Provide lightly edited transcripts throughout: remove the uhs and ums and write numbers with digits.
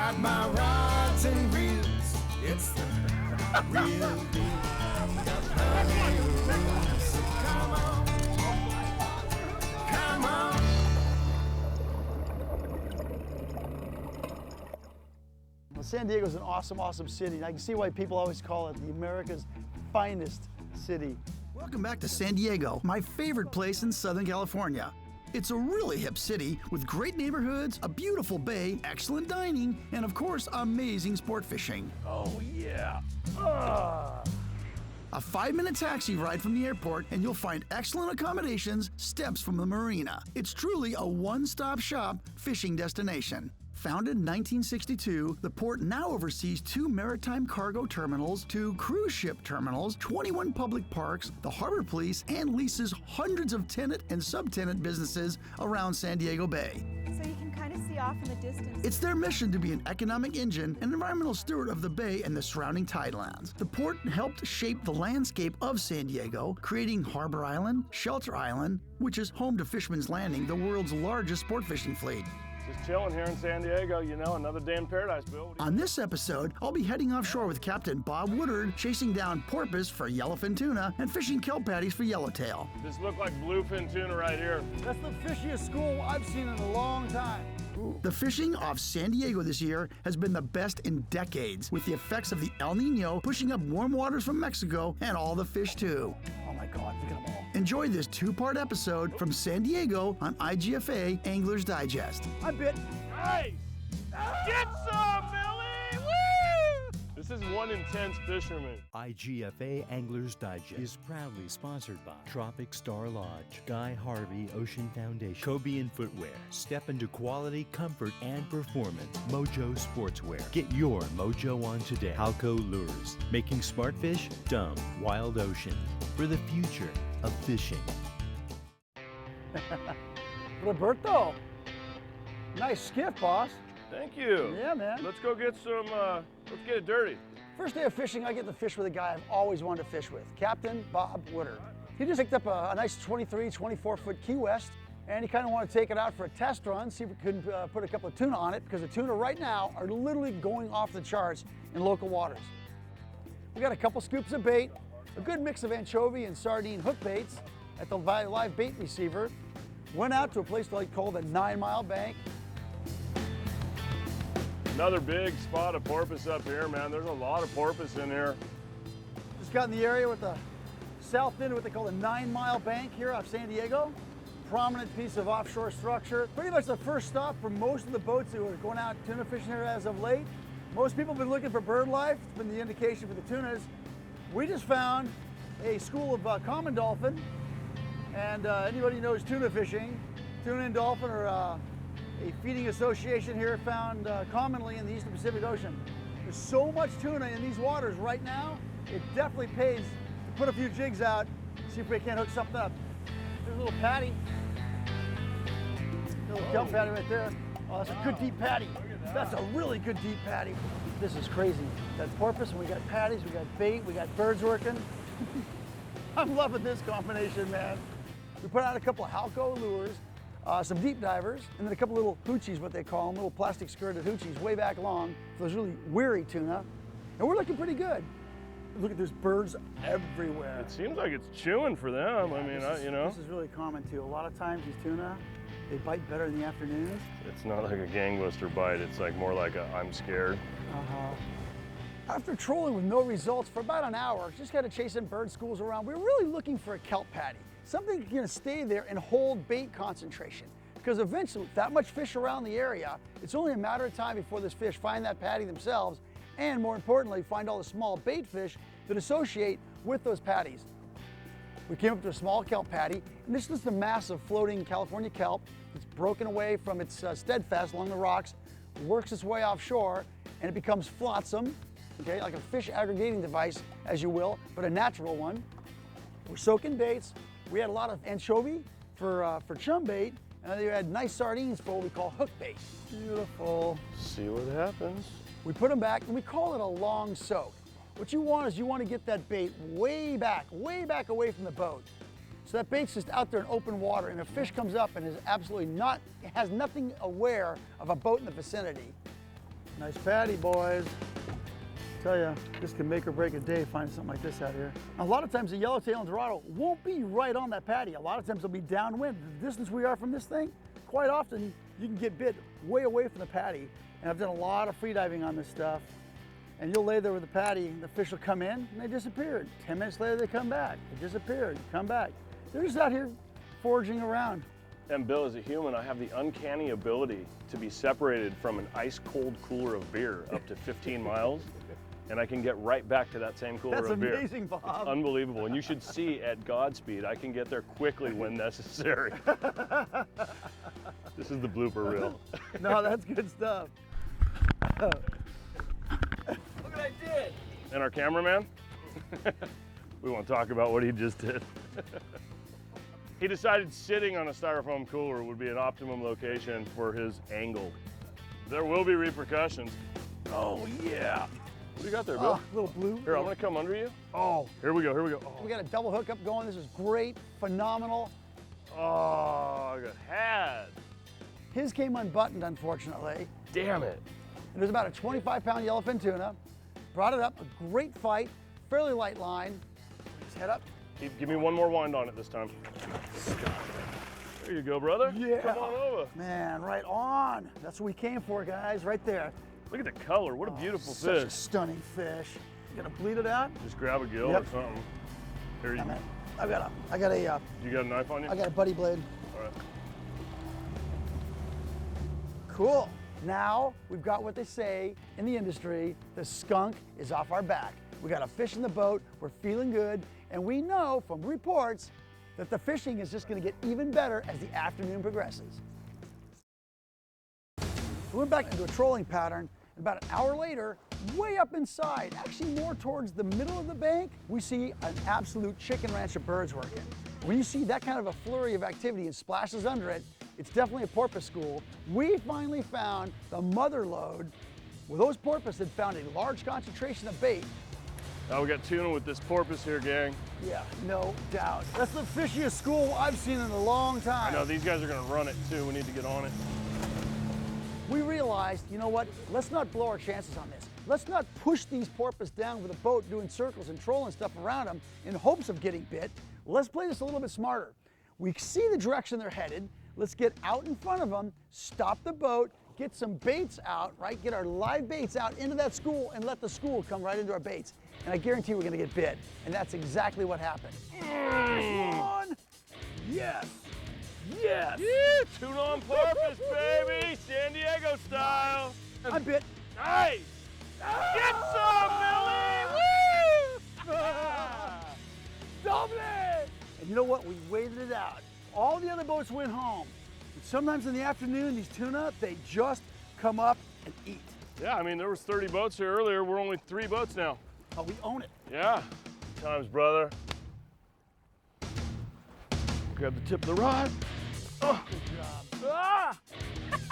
got my rods and reels. It's the real deal. Got plenty of room, so come on, come on. Well, San Diego is an awesome, awesome city, and I can see why people always call it the America's finest city. Welcome back to San Diego, my favorite place in Southern California. It's a really hip city with great neighborhoods, a beautiful bay, excellent dining, and of course, amazing sport fishing. Oh yeah. A 5-minute taxi ride from the airport and you'll find excellent accommodations steps from the marina. It's truly a one-stop shop fishing destination. Founded in 1962, the port now oversees 2 maritime cargo terminals, 2 cruise ship terminals, 21 public parks, the harbor police, and leases hundreds of tenant and subtenant businesses around San Diego Bay. So you can kind of see off in the distance. It's their mission to be an economic engine and environmental steward of the bay and the surrounding tidelands. The port helped shape the landscape of San Diego, creating Harbor Island, Shelter Island, which is home to Fisherman's Landing, the world's largest sport fishing fleet. Just chilling here in San Diego, you know, another day in paradise, Bill. On this episode, I'll be heading offshore with Captain Bob Woodard, chasing down porpoise for yellowfin tuna and fishing kelp patties for yellowtail. This look like bluefin tuna right here. That's the fishiest school I've seen in a long time. The fishing off San Diego this year has been the best in decades, with the effects of the El Nino pushing up warm waters from Mexico and all the fish too. Oh my God, look at them all. Enjoy this 2-part episode from San Diego on IGFA Anglers Digest. I bit. Nice! Get some, Billy! Woo! This is one intense fisherman. IGFA Anglers Digest is proudly sponsored by Tropic Star Lodge, Guy Harvey Ocean Foundation, Cobian Footwear, step into quality, comfort, and performance. Mojo Sportswear. Get your mojo on today. Halco Lures, making smart fish dumb. Wild Ocean, for the future of fishing. Roberto, nice skiff, boss. Thank you. Yeah, man. Let's go get some, let's get it dirty. First day of fishing, I get to fish with a guy I've always wanted to fish with, Captain Bob Woodard. He just picked up a nice 23, 24-foot Key West, and he kind of wanted to take it out for a test run, see if we could put a couple of tuna on it, because the tuna right now are literally going off the charts in local waters. We got a couple scoops of bait, a good mix of anchovy and sardine hook baits at the live bait receiver. Went out to a place called the 9 Mile Bank. Another big spot of porpoise up here, man. There's a lot of porpoise in here. Just got in the area with the south end of what they call the 9 Mile Bank here off San Diego. Prominent piece of offshore structure. Pretty much the first stop for most of the boats who are going out tuna fishing here as of late. Most people have been looking for bird life. It's been the indication for the tunas. We just found a school of common dolphin, and anybody who knows tuna fishing, tuna and dolphin are a feeding association here found commonly in the Eastern Pacific Ocean. There's so much tuna in these waters right now, it definitely pays to put a few jigs out, see if we can't hook something up. There's a little patty. A little kelp patty right there. Oh, that's a good deep patty. That's a really good deep patty. This is crazy. That's porpoise, and we got patties, we got bait, we got birds working. I'm loving this combination, man. We put out a couple of Halco lures, some deep divers, and then a couple little hoochies, what they call them, little plastic skirted hoochies way back long for those really weary tuna. And we're looking pretty good. Look at there's birds everywhere. It seems like it's chewing for them. Yeah, I mean, this you know. This is really common too. A lot of times these tuna, they bite better in the afternoons. It's not like a gangbuster bite. It's like more like a I'm scared. After trolling with no results for about an hour, just kind of chasing bird schools around, we were really looking for a kelp patty. Something that's gonna stay there and hold bait concentration. Because eventually, with that much fish around the area, it's only a matter of time before those fish find that patty themselves, and more importantly, find all the small bait fish that associate with those patties. We came up to a small kelp patty, and this is the mass of floating California kelp. It's broken away from its steadfast along the rocks, works its way offshore, and it becomes flotsam, okay, like a fish aggregating device, as you will, but a natural one. We're soaking baits. We had a lot of anchovy for chum bait, and then we had nice sardines for what we call hook bait. Beautiful. See what happens. We put them back, and we call it a long soak. What you want is you want to get that bait way back away from the boat. So that bait's just out there in open water, and a fish comes up and is absolutely not, has nothing aware of a boat in the vicinity. Nice patty, boys. Tell you, this can make or break a day finding something like this out here. A lot of times the yellowtail and Dorado won't be right on that patty. A lot of times they'll be downwind. The distance we are from this thing, quite often you can get bit way away from the patty. And I've done a lot of freediving on this stuff. And you'll lay there with the patty, and the fish will come in, and they disappeared. 10 minutes later, they come back. They disappeared, come back. They're just out here foraging around. And Bill, as a human, I have the uncanny ability to be separated from an ice-cold cooler of beer up to 15 miles, and I can get right back to that same cooler That's of beer. amazing, Bob. It's unbelievable, and you should see at Godspeed, I can get there quickly when necessary. This is the blooper reel. No, that's good stuff. Look what I did! And our cameraman? We won't talk about what he just did. He decided sitting on a styrofoam cooler would be an optimum location for his angle. There will be repercussions. Oh yeah. What do you got there, Bill? Little blue. Here, I'm gonna come under you. Oh, Here we go, here we go. Oh, we got a double hookup going. This is great, phenomenal. oh I got had. His came unbuttoned, unfortunately. Damn it. It was about a 25-pound yellowfin tuna. Brought it up, a great fight, fairly light line. Just head up. Give me one more wind on it this time. There you go, brother. Yeah. Come on over. Man, right on. That's what we came for, guys, right there. Look at the color. What a beautiful Such a fish. stunning fish. You gonna bleed it out? Just grab a gill Yep. or something. Here you go. I got You got a knife on you? a buddy blade. All right. Cool. Now we've got what they say in the industry, the skunk is off our back. We got a fish in the boat, we're feeling good, and we know from reports that the fishing is just gonna get even better as the afternoon progresses. We went back into a trolling pattern, and about an hour later, way up inside, actually more towards the middle of the bank, we see an absolute chicken ranch of birds working. When you see that kind of a flurry of activity and splashes under it, it's definitely a porpoise school. We finally found the mother lode where those porpoise had found a large concentration of bait. Now we got tuna with this porpoise here, gang. Yeah, no doubt. That's the fishiest school I've seen in a long time. I know these guys are gonna run it too. We need to get on it. We realized, you know what, let's not blow our chances on this. Let's not push these porpoise down with a boat doing circles and trolling stuff around them in hopes of getting bit. Let's play this a little bit smarter. We see the direction they're headed. Let's get out in front of them, stop the boat, get some baits out, right? Get our live baits out into that school and let the school come right into our baits. And I guarantee we're gonna get bit. And that's exactly what happened. One. Yes. Yes. Yeah, tuna on porpoise, baby. San Diego style. I'm bit. Nice. Get some, Millie. Woo! Double it! And you know what? We waited it out. All the other boats went home. But sometimes in the afternoon, these tuna, they just come up and eat. Yeah, I mean, there was 30 boats here earlier. We're only 3 boats now. Oh, we own it. Yeah. Good times, brother. Grab the tip of the rod. Oh. Good job.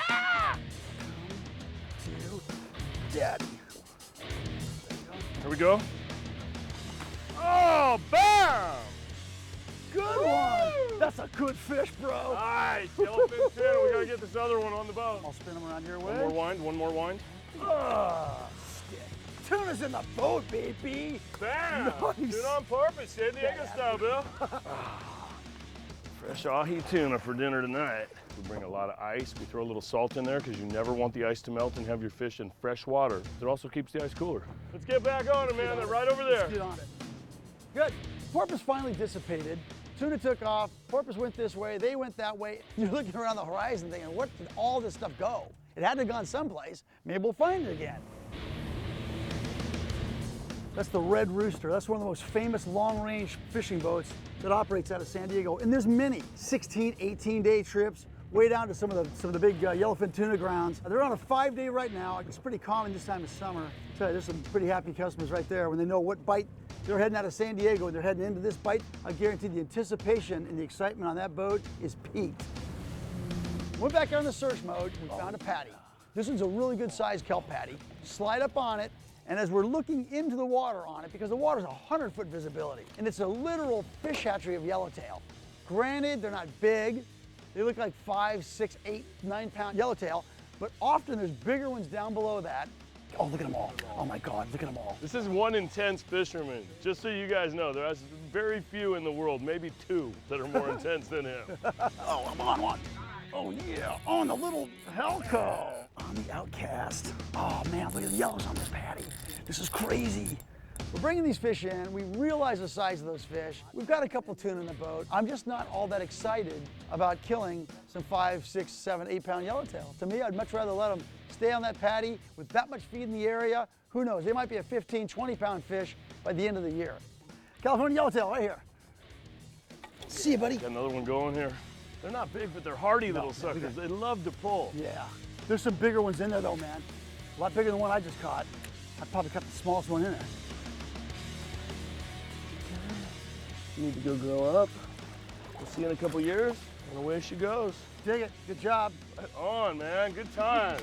Ah! To Daddy. Here we go. Oh, bam! Good one. That's a good fish, bro. Nice, yellowfin tuna. We gotta get this other one on the boat. I'll spin them around your One way. more wind, one more wind. Stick. Tuna's in the boat, baby. Bam! Nice. Tuna on porpoise, San Diego Yeah. style, Bill. Fresh ahi tuna for dinner tonight. We bring a lot of ice. We throw a little salt in there because you never want the ice to melt and have your fish in fresh water. It also keeps the ice cooler. Let's get back on it, man. They're right over there. Let's get on it. Good. Porpoise finally dissipated. Tuna took off. Porpoise went this way. They went that way. You're looking around the horizon thinking, where did all this stuff go? It had to have gone someplace. Maybe we'll find it again. That's the Red Rooster. That's one of the most famous long-range fishing boats that operates out of San Diego. And there's many 16, 18-day trips, way down to some of the big yellowfin tuna grounds. They're on a 5-day right now. It's pretty common this time of summer. I'll tell you, there's some pretty happy customers right there when they know what bite they're heading out of San Diego and they're heading into this bite. I guarantee the anticipation and the excitement on that boat is peaked. Went back on the search mode, we found a patty. This one's a really good sized kelp patty. Slide up on it, and as we're looking into the water on it, because the water's 100-foot visibility, and it's a literal fish hatchery of yellowtail. Granted, they're not big. They look like 5, 6, 8, 9 pound yellowtail, but often there's bigger ones down below that. Oh, look at them all. Oh my God, look at them all. This is one intense fisherman. Just so you guys know, there's very few in the world, maybe two, that are more intense than him. Oh, I'm on one. Oh yeah, on the little Helco. On the Outcast. Oh man, look at the yellows on this patty. This is crazy. We're bringing these fish in. We realize the size of those fish. We've got a couple tuna in the boat. I'm just not all that excited about killing some 5, 6, 7, 8 pound yellowtail. To me, I'd much rather let them stay on that patty with that much feed in the area. Who knows, they might be a 15, 20 pound fish by the end of the year. California yellowtail right here. See you, buddy. Got another one going here. They're not big, but they're hardy little suckers. They love to pull. Yeah. There's some bigger ones in there though, man. A lot bigger than the one I just caught. I probably caught the smallest one in there. You need to go grow up. We'll see you in a couple years, and away she goes. Dig it, good job. Right on, man, good time.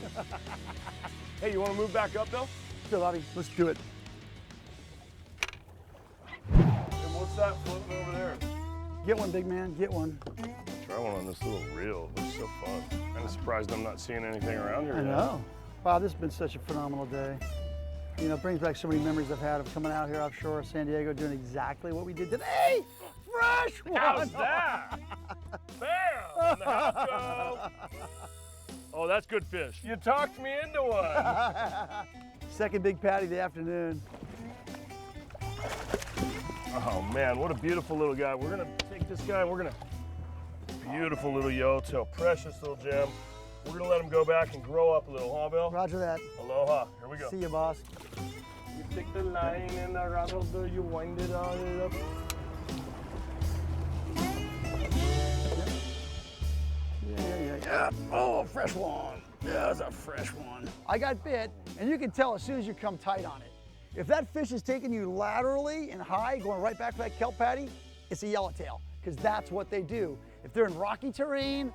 Hey, you want to move back up, though? Still, Bobby, let's do it. And what's that floating over there? Get one, big man, get one. Try one on this little reel. It's so fun. I'm surprised I'm not seeing anything around here I yet. know. Wow, this has been such a phenomenal day. You know, it brings back so many memories I've had of coming out here offshore San Diego doing exactly what we did today. Fresh one. How's that? Bam! Helco. Oh, that's good fish. You talked me into one. Second big patty of the afternoon. Oh man, what a beautiful little guy. We're gonna take this guy and we're gonna, beautiful little yellowtail, precious little gem. We're gonna let him go back and grow up a little, huh, Bill? Roger that. Aloha, here we go. See you, boss. You take the line and the rattle, you wind it all up. Yeah. Oh, fresh one. Yeah, that's a fresh one. I got bit, and you can tell as soon as you come tight on it. If that fish is taking you laterally and high, going right back to that kelp patty, it's a yellowtail, because that's what they do. If they're in rocky terrain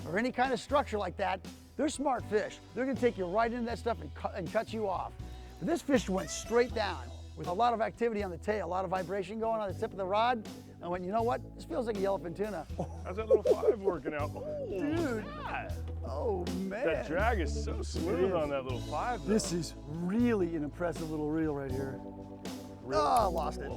or any kind of structure like that, they're smart fish. They're gonna take you right into that stuff and cut you off. But this fish went straight down with a lot of activity on the tail, a lot of vibration going on the tip of the rod. I went, you know what? This feels like a yellowfin tuna. How's that little 5 working out? Oh, Dude. God. Oh, man. That drag is so smooth on that little 5. Though. This is really an impressive little reel right here. Really? Oh, lost it.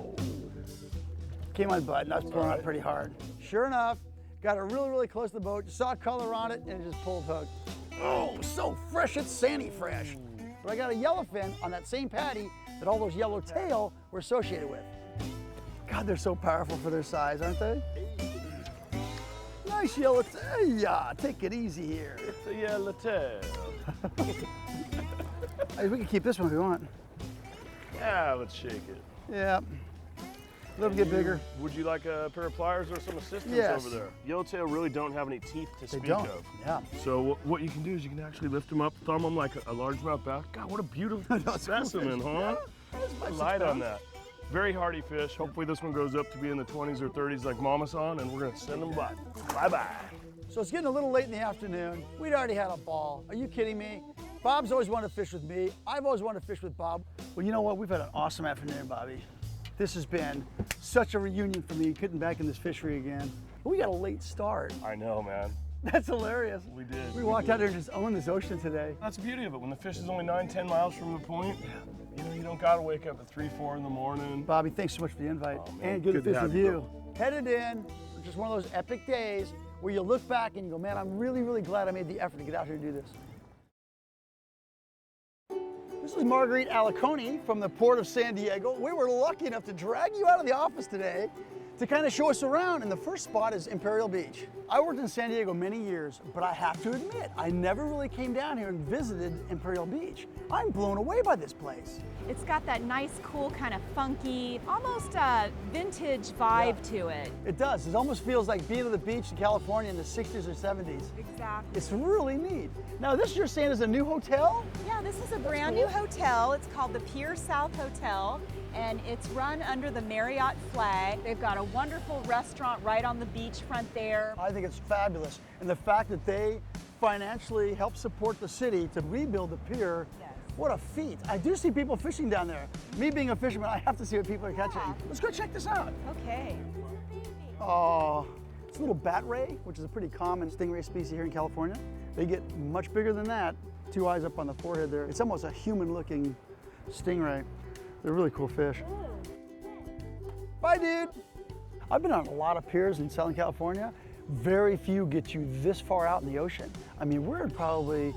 Came on bud, and I was pulling out pretty hard. Sure enough, got it really, really close to the boat, saw color on it, and it just pulled hook. Oh, so fresh, it's sandy fresh. But I got a yellowfin on that same patty that all those yellowtail were associated with. God, they're so powerful for their size, aren't they? Nice yellowtail. Yeah, take it easy here. It's a yellowtail. Hey, we can keep this one if we want. Yeah, let's shake it. Yeah. A little bit bigger. Would you like a pair of pliers or some assistance Yes. over there? Yellowtail really don't have any teeth to They speak don't. of. Yeah. So what you can do is you can actually lift them up, thumb them like a largemouth bass. God, what a beautiful specimen, huh? Yeah, Light on that. Very hardy fish. Hopefully this one goes up to be in the 20s or 30s like Mama San, and we're gonna send them back. Bye-bye. So it's getting a little late in the afternoon. We'd already had a ball. Are you kidding me? Bob's always wanted to fish with me. I've always wanted to fish with Bob. Well, you know what? We've had an awesome afternoon, Bobby. This has been such a reunion for me, getting back in this fishery again. But we got a late start. I know, man. That's hilarious. We did. We walked out there and just owned this ocean today. That's the beauty of it. When the fish is only 9, 10 miles from the point, you know, you don't gotta wake up at 3, 4 in the morning. Bobby, thanks so much for the invite. Oh, man. And good to Good to fish have with you, you. Headed in, just one of those epic days where you look back and you go, man, I'm really, really glad I made the effort to get out here and do this. This is Marguerite Aliconi from the Port of San Diego. We were lucky enough to drag you out of the office today to kind of show us around, and the first spot is Imperial Beach. I worked in San Diego many years, but I have to admit, I never really came down here and visited Imperial Beach. I'm blown away by this place. It's got that nice, cool, kind of funky, almost vintage vibe to it. It does. It almost feels like being at the beach in California in the 60s or 70s. Exactly. It's really neat. Now, this you're saying is a new hotel? Yeah, this is a brand new hotel. It's called the Pier South Hotel, and it's run under the Marriott flag. They've got a wonderful restaurant right on the beachfront there. I think it's fabulous. And the fact that they financially help support the city to rebuild the pier, Yes. what a feat. I do see people fishing down there. Me being a fisherman, I have to see what people are catching. Let's go check this out. Okay. Oh, it's a little bat ray, which is a pretty common stingray species here in California. They get much bigger than that. 2 eyes up on the forehead there. It's almost a human-looking stingray. They're really cool fish. Bye, dude. I've been on a lot of piers in Southern California. Very few get you this far out in the ocean. I mean, we're in probably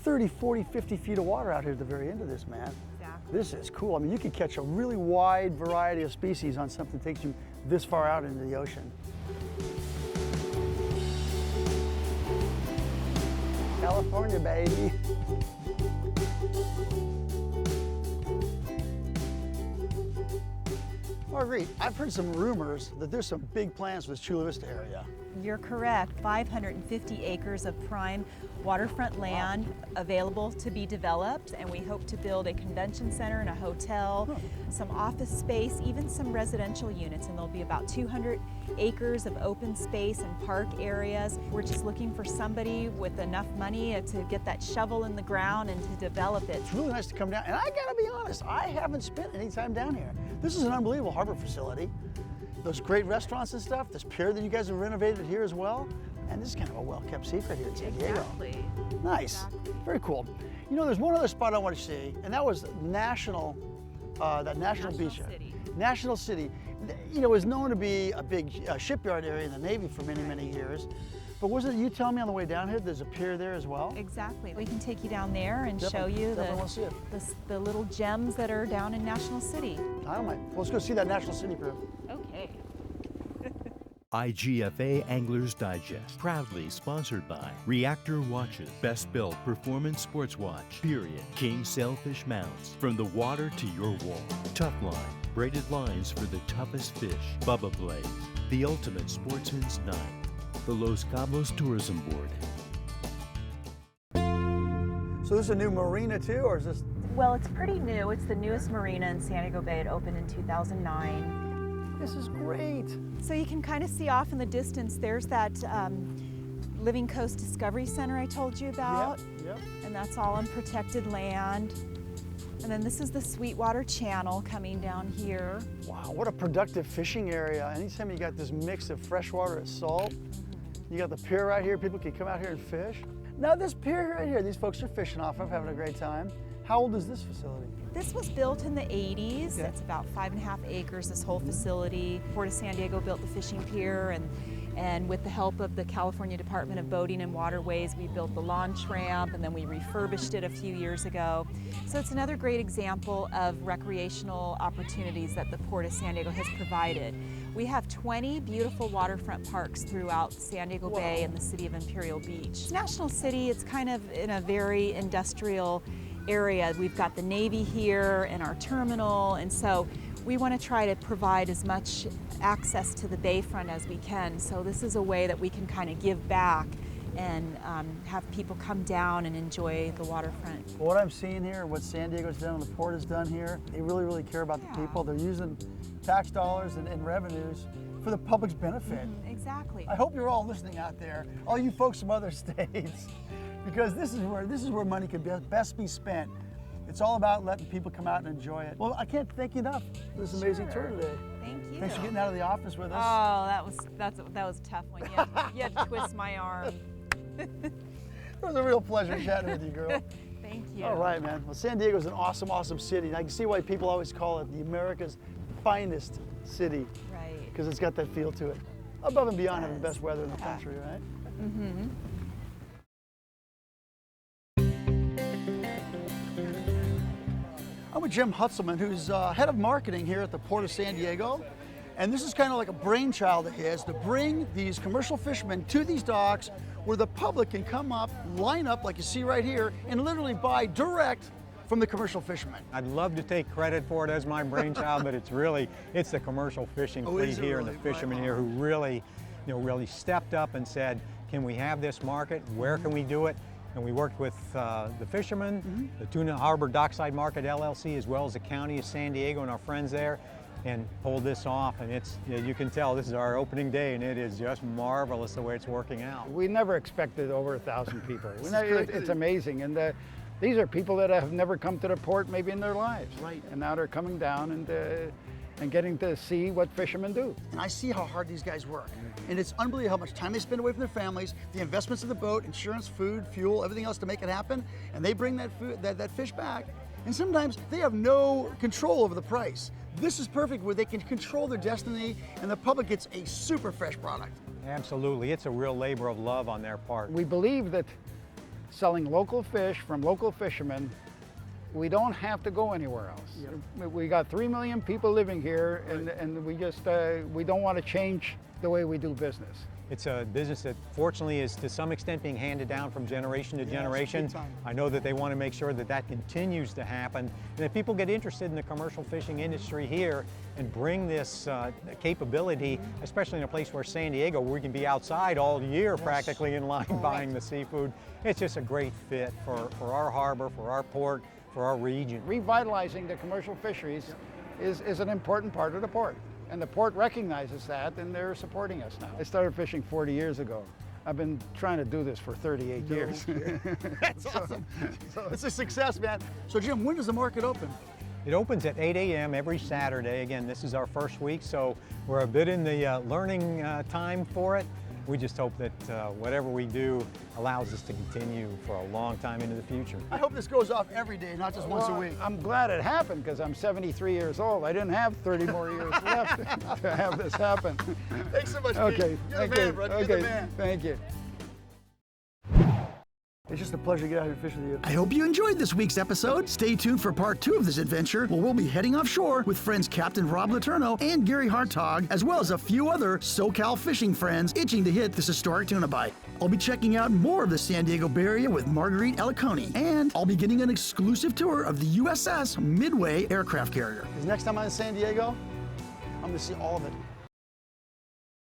30, 40, 50 feet of water out here at the very end of this, man. Exactly. This is cool. I mean, you can catch a really wide variety of species on something that takes you this far out into the ocean. California, baby. Marguerite, I've heard some rumors that there's some big plans for this Chula Vista area. You're correct. 550 acres of prime waterfront land available to be developed, and we hope to build a convention center and a hotel, some office space, even some residential units, and there'll be about 200 acres of open space and park areas. We're just looking for somebody with enough money to get that shovel in the ground and to develop it. It's really nice to come down, and I gotta be honest, I haven't spent any time down here. This is an unbelievable harbor facility. Those great restaurants and stuff, this pier that you guys have renovated here as well, and this is kind of a well-kept secret here in San Diego. Exactly. Nice, Exactly. very cool. You know, there's one other spot I want to see, and that was National, that National Beach. City. National City, you know, is known to be a big shipyard area in the Navy for many, many years. But wasn't it you telling me on the way down here, there's a pier there as well? Exactly. We can take you down there and Definitely- show you definitely wanna see it. the little gems that are down in National City. I don't mind. Well, let's go see that National City pier. Okay. IGFA Anglers Digest, proudly sponsored by Reactor Watches, Best Built Performance Sports Watch, period. King Sailfish Mounts, from the water to your wall. Tough Line, braided lines for the toughest fish. Bubba Blades, the ultimate sportsman's knife. The Los Cabos Tourism Board. So this is a new marina too, or is this? Well, it's pretty new. It's the newest marina in San Diego Bay. It opened in 2009. This is great. So you can kind of see off in the distance, there's that Living Coast Discovery Center I told you about. Yep. And that's all on protected land. And then this is the Sweetwater Channel coming down here. Wow, what a productive fishing area. Anytime you got this mix of freshwater and salt, you got the pier right here, people can come out here and fish. Now this pier right here, these folks are fishing off of, having a great time. How old is this facility? This was built in the 80s. Yeah. It's about 5.5 acres, this whole facility. Port of San Diego built the fishing pier, and with the help of the California Department of Boating and Waterways, we built the launch ramp, and then we refurbished it a few years ago. So it's another great example of recreational opportunities that the Port of San Diego has provided. We have 20 beautiful waterfront parks throughout San Diego Bay and the city of Imperial Beach. National City, it's kind of in a very industrial area. We've got the Navy here and our terminal, and so we want to try to provide as much access to the bayfront as we can. So this is a way that we can kind of give back and have people come down and enjoy the waterfront. What I'm seeing here, what San Diego's done, what the port has done here, they really, really care about the people. They're using tax dollars and revenues for the public's benefit. Exactly. I hope you're all listening out there, all you folks from other states, because this is where money can best be spent. It's all about letting people come out and enjoy it. Well, I can't thank you enough for this amazing tour today. Thank you. Thanks for getting out of the office with us. Oh, that was a tough one. You had to twist my arm. It was a real pleasure chatting with you, girl. Thank you. All right, man. Well, San Diego's an awesome, awesome city. And I can see why people always call it the America's finest city. Right. Because it's got that feel to it. Above and beyond having the does. best weather in the country, right? Mm-hmm. I'm with Jim Hutzelman, who's head of marketing here at the Port of San Diego. And this is kind of like a brainchild of his to bring these commercial fishermen to these docks where the public can come up, line up like you see right here, and literally buy direct from the commercial fishermen. I'd love to take credit for it as my brainchild, but it's the commercial fishing fleet is it here and really? the fishermen Right here who really stepped up and said, can we have this market? Where can we do it? And we worked with the fishermen, the Tuna Harbor Dockside Market LLC, as well as the County of San Diego and our friends there, and pulled this off. And it's, you can tell this is our opening day, and it is just marvelous the way it's working out. We never expected over 1,000 people. great. It's amazing, and these are people that have never come to the port maybe in their lives. Right. And now they're coming down, and and getting to see what fishermen do. And I see how hard these guys work. And it's unbelievable how much time they spend away from their families, the investments of the boat, insurance, food, fuel, everything else to make it happen. And they bring that fish back. And sometimes they have no control over the price. This is perfect where they can control their destiny and the public gets a super fresh product. Absolutely, it's a real labor of love on their part. We believe that selling local fish from local fishermen, we don't have to go anywhere else. We got 3 million people living here, and we just we don't want to change the way we do business. It's a business that fortunately is to some extent being handed down from generation to generation. I know that they want to make sure that that continues to happen, and if people get interested in the commercial fishing industry here and bring this capability, especially in a place where San Diego, where we can be outside all year practically in line buying the seafood, it's just a great fit for our harbor, for our port, for our region. Revitalizing the commercial fisheries is an important part of the port. And the port recognizes that, and they're supporting us now. I started fishing 40 years ago. I've been trying to do this for 38 years. That's awesome. So it's a success, man. So Jim, when does the market open? It opens at 8 a.m. every Saturday. Again, this is our first week, so we're a bit in the learning time for it. We just hope that whatever we do allows us to continue for a long time into the future. I hope this goes off every day, not just once a week. I'm glad it happened because I'm 73 years old. I didn't have 30 more years left to have this happen. Thanks so much, Pete. Okay, You're the man, brother. You're the man. Thank you. It's just a pleasure to get out here and fish with you. I hope you enjoyed this week's episode. Stay tuned for part 2 of this adventure, where we'll be heading offshore with friends Captain Rob Letourneau and Gary Hartog, as well as a few other SoCal fishing friends itching to hit this historic tuna bite. I'll be checking out more of the San Diego Bay Area with Marguerite Eliconi, and I'll be getting an exclusive tour of the USS Midway aircraft carrier. Because next time I'm in San Diego, I'm going to see all of it.